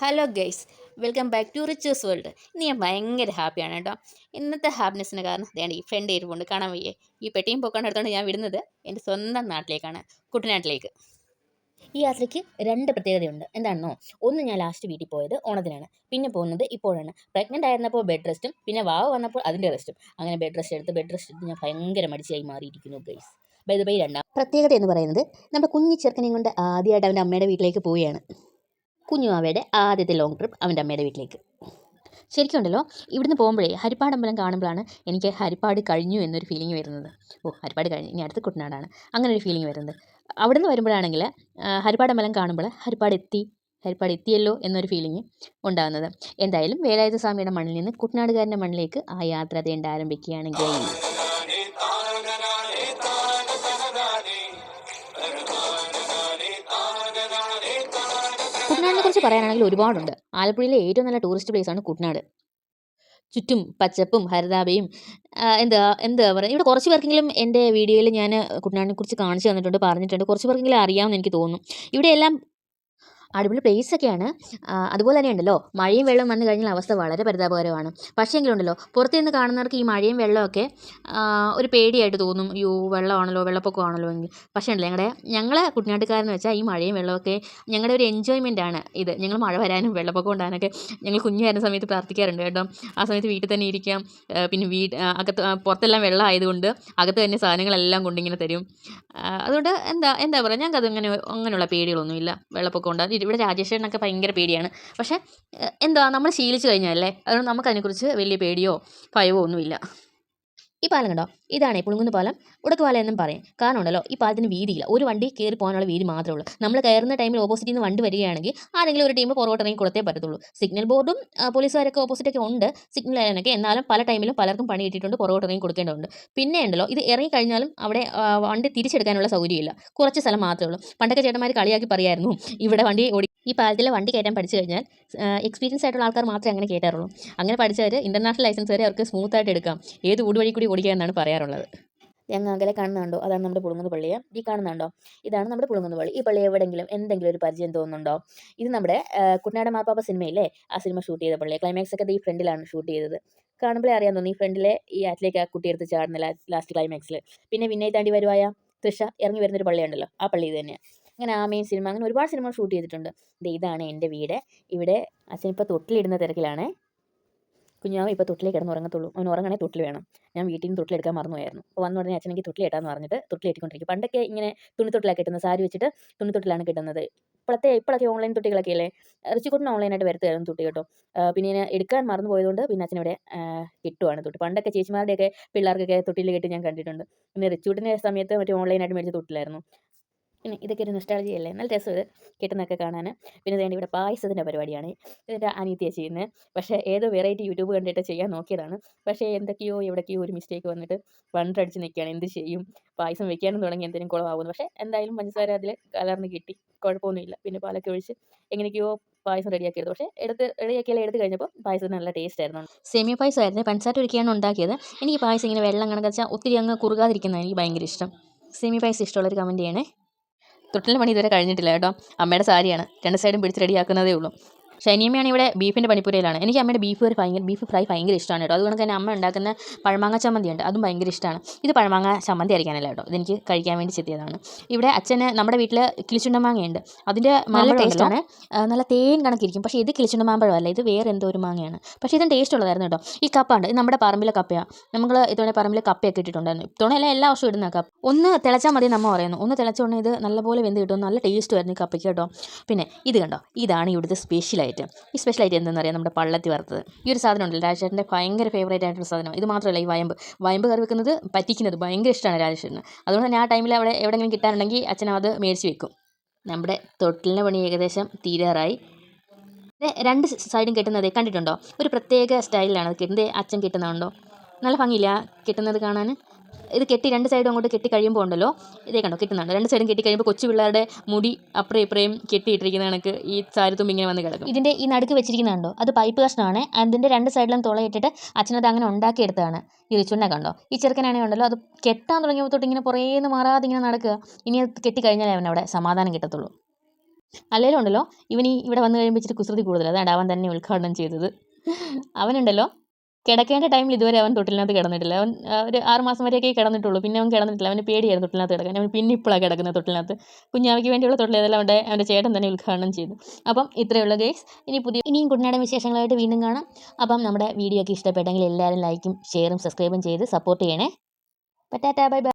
Hello guys, welcome back to Richers World. ഇന്ന് ഞാൻ ഭയങ്കര ഹാപ്പിയാണ് കേട്ടോ. ഇന്നത്തെ ഹാപ്പിനെസ്സിന് കാരണം വേണ്ട ഈ ഫ്രണ്ട് ഇരിപ്പുണ്ട്, കാണാൻ വയ്യേ. ഈ പെട്ടിയും പൊക്കാണ്ട് എടുത്തുകൊണ്ട് ഞാൻ വിടുന്നത് എൻ്റെ സ്വന്തം നാട്ടിലേക്കാണ്, കുട്ടനാട്ടിലേക്ക്. ഈ യാത്രയ്ക്ക് രണ്ട് പ്രത്യേകതയുണ്ട്. എന്താണെന്നോ, ഒന്ന് ഞാൻ ലാസ്റ്റ് വീട്ടിൽ പോയത് ഓണത്തിനാണ്, പിന്നെ പോകുന്നത് ഇപ്പോഴാണ്. പ്രഗ്നൻ്റ് ആയിരുന്നപ്പോൾ ബെഡ് റെസ്റ്റും, പിന്നെ വാവ് വന്നപ്പോൾ അതിൻ്റെ റെസ്റ്റും. അങ്ങനെ ബെഡ് റെസ്റ്റ് എടുത്ത് ഞാൻ ഭയങ്കര മടിച്ചായി മാറിയിരിക്കുന്നു ഗൈസ്. ബൈ ദ ബൈ, രണ്ടാം പ്രത്യേകത എന്ന് പറയുന്നത് നമ്മുടെ കുഞ്ഞു ചെറുക്കനെയും കൊണ്ട് ആദ്യമായിട്ട് അവൻ്റെ അമ്മയുടെ വീട്ടിലേക്ക് പോവുകയാണ്. കുഞ്ഞുമാവയുടെ ആദ്യത്തെ ലോങ് ട്രിപ്പ് അവൻ്റെ അമ്മയുടെ വീട്ടിലേക്ക്. ശരിക്കും ഉണ്ടല്ലോ, ഇവിടുന്ന് പോകുമ്പോഴേ ഹരിപ്പാട് അമ്പലം കാണുമ്പോഴാണ് എനിക്ക് ഹരിപ്പാട് കഴിഞ്ഞു എന്നൊരു ഫീലിംഗ് വരുന്നത്. ഹരിപ്പാട് കഴിഞ്ഞു, ഇനി അടുത്ത് കുട്ടനാടാണ്, അങ്ങനെ ഒരു ഫീലിംഗ് വരുന്നത്. അവിടെ നിന്ന് വരുമ്പോഴാണെങ്കിൽ ഹരിപ്പാട് അമ്പലം കാണുമ്പോൾ ഹരിപ്പാട് എത്തിയല്ലോ എന്നൊരു ഫീലിംഗ് ഉണ്ടാകുന്നത്. എന്തായാലും വേലായുധ സ്വാമിയുടെ മണ്ണിൽ നിന്ന് കുട്ടനാടുകാരൻ്റെ മണ്ണിലേക്ക് ആ യാത്ര അതേണ്ട ആരംഭിക്കുകയാണെങ്കിൽ കുട്ടനാടിനെ കുറിച്ച് പറയാനാണെങ്കിൽ ഒരുപാടുണ്ട്. ആലപ്പുഴയിലെ ഏറ്റവും നല്ല ടൂറിസ്റ്റ് പ്ലേസാണ് കുട്ടനാട്. ചുറ്റും പച്ചപ്പും ഹരിതാഭയും എന്താ എന്താ പറയുക, ഇവിടെ കുറച്ച് പേർക്കെങ്കിലും എൻ്റെ വീഡിയോയിൽ ഞാൻ കുട്ടനാടിനെ കുറിച്ച് കാണിച്ചു തന്നിട്ടുണ്ട്, പറഞ്ഞിട്ടുണ്ട്. കുറച്ച് പേർക്കെങ്കിലും അറിയാമെന്ന് എനിക്ക് തോന്നുന്നു. ഇവിടെയെല്ലാം അടിപൊളി പ്ലേസൊക്കെയാണ്. അതുപോലെ തന്നെ ഉണ്ടല്ലോ, മഴയും വെള്ളവും വന്നു കഴിഞ്ഞാൽ അവസ്ഥ വളരെ പരിതാപകരമാണ്. പക്ഷേ എങ്കിലുണ്ടല്ലോ, പുറത്തു നിന്ന് കാണുന്നവർക്ക് ഈ മഴയും വെള്ളമൊക്കെ ഒരു പേടിയായിട്ട് തോന്നും. അയ്യോ, വെള്ളമാണല്ലോ, വെള്ളപ്പൊക്കമാണല്ലോ എങ്കിൽ. പക്ഷേ ഉണ്ടല്ലോ, ഞങ്ങളെ കുട്ടനാട്ടുകാരെന്ന് വെച്ചാൽ ഈ മഴയും വെള്ളമൊക്കെ ഞങ്ങളുടെ ഒരു എൻജോയ്മെൻറ്റാണ് ഇത്. ഞങ്ങൾ മഴ വരാനും വെള്ളപ്പൊക്കം ഉണ്ടാകാനൊക്കെ ഞങ്ങൾ കുഞ്ഞായിരുന്ന സമയത്ത് പ്രാർത്ഥിക്കാറുണ്ട് കേട്ടോ. ആ സമയത്ത് വീട്ടിൽ തന്നെ ഇരിക്കാം. പിന്നെ അകത്ത് പുറത്തെല്ലാം വെള്ളം ആയതുകൊണ്ട് അകത്ത് തന്നെ സാധനങ്ങളെല്ലാം കൊണ്ടിങ്ങനെ തരും. അതുകൊണ്ട് എന്താ പറയുക, ഞങ്ങൾക്ക് അങ്ങനെയുള്ള പേടികളൊന്നുമില്ല. വെള്ളപ്പൊക്കം ഉണ്ടാകും. ഇവിടെ രാജേഷേട്ടനൊക്കെ ഭയങ്കര പേടിയാണ്. പക്ഷേ നമ്മൾ ശീലിച്ചു കഴിഞ്ഞാലേ, അതുകൊണ്ട് നമുക്കതിനെക്കുറിച്ച് വലിയ പേടിയോ ഭയമോ ഒന്നുമില്ല. ഈ പാലം കണ്ടോ, ഇതാണ് പുളുങ്കുന്ന് പാലം, ഉടക്ക് പാലം എന്നും പറയും. കാരണം ഉണ്ടല്ലോ, ഈ പാലത്തിന് വീതിയില്ല. ഒരു വണ്ടി കയറി പോകാനുള്ള വീതി മാത്രമേ ഉള്ളൂ. നമ്മൾ കയറുന്ന ടൈമിൽ ഓപ്പോസിറ്റിൽ നിന്ന് വണ്ടി വരികയാണെങ്കിൽ ആരെങ്കിലും ഒരു ടീം പുറകോട്ട് ഇറങ്ങി കൊടുത്തേ പറ്റത്തുള്ളൂ. സിഗ്നൽ ബോർഡും പോലീസുകാരൊക്കെ ഓപ്പോസിറ്റൊക്കെ ഉണ്ട്, സിഗ്നൽ ആയാലൊക്കെ. എന്നാലും പല ടൈമിലും പലർക്കും പണി കിട്ടിയിട്ടുണ്ട്, പുറകോട്ട് ഇറങ്ങി കൊടുക്കേണ്ടതുണ്ട്. പിന്നെ ഉണ്ടല്ലോ, ഇത് ഇറങ്ങിക്കഴിഞ്ഞാലും അവിടെ വണ്ടി തിരിച്ചെടുക്കാനുള്ള സൗകര്യമില്ല. കുറച്ച് സ്ഥലം മാത്രമേ ഉള്ളൂ. പണ്ടൊക്കെ ചേട്ടന്മാർ കളിയാക്കി പറയായിരുന്നു, ഇവിടെ വണ്ടി ഈ പാലത്തിൽ വണ്ടി കയറ്റാൻ പഠിച്ചു കഴിഞ്ഞാൽ എക്സ്പീരിയൻസ് ആയിട്ടുള്ള ആൾക്കാർ മാത്രമേ അങ്ങനെ കയറ്റാറുള്ളൂ. അങ്ങനെ പഠിച്ചവർ ഇൻ്റർനാഷണൽ ലൈസൻസ് വരെ അവർക്ക് സ്മൂത്തായിട്ട് എടുക്കാം, ഏത് ഊടുവഴി കൂടി ഓടിക്കുക എന്നാണ് പറയാറുള്ളത്. ഞങ്ങൾ അകലെ കാണുന്നുണ്ടോ, അതാണ് നമ്മുടെ പുളുങ്ങുന്ന പള്ളിയെ. ഈ കാണുന്നുണ്ടോ, ഇതാണ് നമ്മുടെ പുളുങ്ങുന്ന പള്ളി. ഈ പള്ളി എവിടെയെങ്കിലും എന്തെങ്കിലും ഒരു പരിചയം തോന്നുന്നുണ്ടോ? ഇത് നമ്മുടെ കുട്ടനാട് മാർപ്പാപ്പ സിനിമയില്ലേ, ആ സിനിമ ഷൂട്ട് ചെയ്ത പള്ളി. ക്ലൈമാക്സ് ഒക്കെ ഈ ഫ്രണ്ടിലാണ് ഷൂട്ട് ചെയ്തത്. കാണുമ്പോഴേ അറിയാൻ തോന്നി, ഈ ഫ്രണ്ടിലെ ഈ ആറ്റിലേക്ക് ആ കുട്ടിയെടുത്ത് ചാടുന്ന ലാസ്റ്റ് ക്ലൈമാക്സിൽ. പിന്നെ വിനയ് താണ്ടി വരുവായ തൃഷ ഇറങ്ങി വരുന്നൊരു പള്ളിയുണ്ടല്ലോ, ആ പള്ളി ഇത് തന്നെയാണ്. അങ്ങനെ ആമയും സിനിമ, അങ്ങനെ ഒരുപാട് സിനിമ ഷൂട്ട് ചെയ്തിട്ടുണ്ട്. ഇതാണ് എൻ്റെ വീട്. ഇവിടെ അച്ഛനിപ്പോൾ തൊട്ടിലിടുന്ന തിരക്കിലാണേ. കുഞ്ഞാവ് ഇപ്പോൾ തൊട്ടിലേ കിടന്ന് ഉറങ്ങത്തുള്ളൂ. അവൻ ഉറങ്ങണേ തൊട്ടിൽ വേണം. ഞാൻ വീട്ടിൽ നിന്ന് തൊട്ടിലെടുക്കാൻ മറന്നുപോയായിരുന്നു. അപ്പോൾ വന്ന ഉടനെ അച്ഛനെങ്കിൽ തൊട്ടിലേട്ടാന്ന് പറഞ്ഞിട്ട് തൊട്ടിലേറ്റിക്കൊണ്ടിരിക്കും. പണ്ടൊക്കെ ഇങ്ങനെ തുണിത്തൊട്ടിലാണ് കിട്ടുന്നത്, സാരി വെച്ചിട്ട് തുണിത്തൊട്ടിലാണ് കിട്ടുന്നത്. ഇപ്പോഴൊക്കെ ഓൺലൈൻ തൊട്ടികളൊക്കെ അല്ലേ. റിച്ചിക്കുട്ടൻ ഓൺലൈനായിട്ട് വരുത്തായിരുന്നു തൊട്ടി കേട്ടോ. പിന്നെ ഞാൻ എടുക്കാൻ മറന്നു പോയതുകൊണ്ട് പിന്നെ അച്ഛനിവിടെ കിട്ടുവാണ് തൊട്ടി. പണ്ടൊക്കെ ചേച്ചിമാരുടെയൊക്കെ പിള്ളേർക്കൊക്കെ തൊട്ടിൽ കെട്ടി ഞാൻ കണ്ടിട്ടുണ്ട്. പിന്നെ റിച്ചൂട്ടിൻ്റെ സമയത്ത് മറ്റേ ഓൺലൈനായിട്ട് മേടിച്ച തൊട്ടിലായിരുന്നു. പിന്നെ ഇതൊക്കെ ഒരു നൊസ്റ്റാൾജി അല്ലേ, നല്ല രസം ഇത് കിട്ടുന്നതൊക്കെ കാണാൻ. പിന്നെ വേണ്ടി ഇവിടെ പായസത്തിൻ്റെ പരിപാടിയാണ്, ഇതിൻ്റെ അനിയത്തിയാണ് ചെയ്യുന്നത്. പക്ഷേ ഏതോ വെറൈറ്റി യൂട്യൂബ് കണ്ടിട്ട് ചെയ്യാൻ നോക്കിയതാണ്. പക്ഷേ എന്തൊക്കെയോ എവിടേക്കോ ഒരു മിസ്റ്റേക്ക് വന്നിട്ട് വണ്ടടിച്ച് നിൽക്കുകയാണ്. എന്ത് ചെയ്യും, പായസം വെക്കാനും തുടങ്ങി എന്തെങ്കിലും കുളമാകുന്നു. പക്ഷേ എന്തായാലും പഞ്ചസാര അതിൽ കലർന്ന് കിട്ടി, കുഴപ്പമൊന്നുമില്ല. പിന്നെ പാലൊക്കെ ഒഴിച്ച് എങ്ങനെയൊക്കെയോ പായസം റെഡിയാക്കിയത്. പക്ഷേ എടുത്ത് കഴിഞ്ഞപ്പോൾ പായസത്തിന് നല്ല ടേസ്റ്റ് ആയിരുന്നു. സേമിയ പായസമായിരുന്നു, പഞ്ചസാര ഒഴിക്കുകയാണ് ഉണ്ടാക്കിയത്. എനിക്ക് പായസം ഇങ്ങനെ വെള്ളം കണക്ക് വെച്ചാൽ ഒത്തിരി അങ്ങ് കുറുകാതിരിക്കുന്നതാണ് എനിക്ക് ഭയങ്കര ഇഷ്ടം. സേമിയ പായസം ഇഷ്ടമുള്ളൊരു കമൻറ്റ് ചെയ്യണേ. തൊട്ടിലിൻ്റെ പണി ഇതുവരെ കഴിഞ്ഞിട്ടില്ല കേട്ടോ. അമ്മയുടെ സാരിയാണ്, രണ്ട് സൈഡും പിടിച്ച് റെഡിയാക്കുന്നതേ ഉള്ളൂ. ഷനിയമ്മയാണ് ഇവിടെ ബീഫിൻ്റെ പണിപ്പുരയിലാണ്. എനിക്ക് അമ്മയുടെ ബീഫ് ഫ്രൈ ഭയങ്കര ഇഷ്ടമാണ് കേട്ടോ. അതുകൊണ്ട് തന്നെ അമ്മ ഉണ്ടാക്കുന്ന പഴമാങ്ങ ചമ്മന്തി ഉണ്ട്, അതും ഭയങ്കര ഇഷ്ടമാണ്. ഇത് പഴമാങ്ങ ചമ്മന്തി അരയ്ക്കാനല്ല കേട്ടോ, ഇതെനിക്ക് കഴിക്കാൻ വേണ്ടി ചെത്തിയതാണ്. ഇവിടെ അച്ഛന് നമ്മുടെ വീട്ടിൽ കിളിച്ചുണ്ട മാങ്ങയുണ്ട്, അതിൻ്റെ നല്ല ടേസ്റ്റാണ്, നല്ല തേൻ കണക്കിരിക്കും. പക്ഷേ ഇത് കിളിച്ചുണ്ട മാമ്പഴമല്ല, ഇത് വേറെ എന്തോ ഒരു മാങ്ങയാണ്. പക്ഷേ ഇതും ടേസ്റ്റ് ഉള്ളതായിരുന്നു കേട്ടോ. ഈ കപ്പ ഉണ്ട്, ഇത് നമ്മുടെ പറമ്പിലെ കപ്പയാണ്. നമ്മൾ ഇത്തവണ പറമ്പിൽ കപ്പയൊക്കെ ഇട്ടിട്ടുണ്ടായിരുന്നു. ഇത്തവണ എല്ലാ വർഷവും ഇടുന്ന കപ്പ. ഒന്ന് തിളച്ചാൽ മതി നമ്മ പറയുന്നു. ഒന്ന് തിളച്ചുകൊണ്ട് ഇത് നല്ലപോലെ വെന്ത് കിട്ടും, നല്ല ടേസ്റ്റുമായിരുന്നു ഈ കപ്പയ്ക്ക് കേട്ടോ. പിന്നെ ഇത് കണ്ടോ, ഇതാണ് ഇവിടുത്തെ സ്പെഷ്യൽ ഐറ്റം. ഈ സ്പെഷ്യൽ ഐറ്റം എന്താണെന്ന് അറിയാം, നമ്മുടെ പള്ളത്തി വറുത്തത്. ഈ ഒരു സാധനം ഉണ്ടല്ലോ, രാജേഷൻ്റെ ഭയങ്കര ഫേവറേറ്റ് ആയിട്ടുള്ള സാധനം. ഇത് മാത്രമല്ല, ഈ വയമ്പ് കറി വെക്കുന്നത്, പറ്റിക്കുന്നത് ഭയങ്കര ഇഷ്ടമാണ് രാജേഷന്. അതുകൊണ്ട് തന്നെ ആ ടൈമിൽ അവിടെ എവിടെയെങ്കിലും കിട്ടാനുണ്ടെങ്കിൽ അച്ഛൻ അത് മേടിച്ച് വെക്കും. നമ്മുടെ തൊട്ടിലിൻ്റെ പണി ഏകദേശം തീരാറായി. രണ്ട് സൈഡും കെട്ടുന്നത് കണ്ടിട്ടുണ്ടോ, ഒരു പ്രത്യേക സ്റ്റൈലിലാണ് അത് കെട്ടുന്നത്. അച്ഛൻ കെട്ടുന്നതുണ്ടോ, നല്ല ഭംഗിയില്ല കെട്ടുന്നത് കാണാൻ. ഇത് കെട്ടി രണ്ട് സൈഡും അങ്ങോട്ട് കെട്ടി കഴിയുമ്പോൾ ഉണ്ടല്ലോ, ഇതേ കണ്ടോ കിട്ടുന്നുണ്ട്. രണ്ട് സൈഡും കെട്ടി കഴിയുമ്പോൾ കൊച്ചു പിള്ളേരുടെ മുടി അപ്പുറം ഇപ്പുറയും കെട്ടിയിട്ടിരിക്കുന്ന കണക്ക് ഈ സാരിത്തുമ്പ് ഇങ്ങനെ വന്ന് കിടക്കും. ഇതിൻ്റെ ഈ നടുക്ക് വെച്ചിരിക്കുന്നുണ്ടോ, അത് പൈപ്പ് കഷ്ണമാണ്. അതിൻ്റെ രണ്ട് സൈഡിലും തുളയിട്ടിട്ട് അച്ഛനത് അങ്ങനെ ഉണ്ടാക്കിയെടുത്തതാണ്. ഈ റിച്ചുണ്ണെ കണ്ടോ, ഈ ചെറുക്കനാണെങ്കിൽ ഉണ്ടല്ലോ, അത് കെട്ടാൻ തുടങ്ങിയപ്പോൾ തൊട്ട് ഇങ്ങനെ പുറേന്ന് മാറാതെ ഇങ്ങനെ നടക്കുക. ഇനി അത് കെട്ടി കഴിഞ്ഞാലേ അവനവിടെ സമാധാനം കിട്ടത്തുള്ളൂ. അല്ലേലും ഉണ്ടല്ലോ ഇവൻ ഇവിടെ വന്നു കഴിയുമ്പോൾ ഇച്ചിരി കുസൃതി കൂടുതലാണ്. അതാണ് അവൻ തന്നെ ഉദ്ഘാടനം ചെയ്തത്. അവനുണ്ടല്ലോ കിടക്കേണ്ട ടൈമിൽ ഇതുവരെ അവൻ തൊട്ടിലിനകത്ത് കിടന്നിട്ടില്ല. അവൻ ഒരു 6 മാസം വരെയൊക്കെ കിടന്നിട്ടുള്ളൂ. പിന്നെ അവൻ കിടന്നിട്ടില്ല. അവന് പേടിയായിരുന്നു തൊട്ടിലിനകത്ത് കിടക്കാൻ. അവൻ പിന്നെ ഇപ്പോഴാണ് കിടക്കുന്നത് തൊട്ടിലിനകത്ത്. കുഞ്ഞാവയ്ക്ക് വേണ്ടിയുള്ള തൊട്ടിൽ ഏതെല്ലാം അവൻ്റെ ചേട്ടൻ തന്നെ ഉദ്ഘാടനം ചെയ്തു. അപ്പം ഇത്രയുള്ള ഗൈസ്. ഇനിയും കുട്ടനാടൻ വിശേഷങ്ങളായിട്ട് വീണ്ടും കാണാം. അപ്പം നമ്മുടെ വീഡിയോ ഒക്കെ ഇഷ്ടപ്പെട്ടെങ്കിൽ എല്ലാവരും ലൈക്കും ഷെയറും സബ്സ്ക്രൈബും ചെയ്ത് സപ്പോർട്ട് ചെയ്യണേ. Tata bye bye.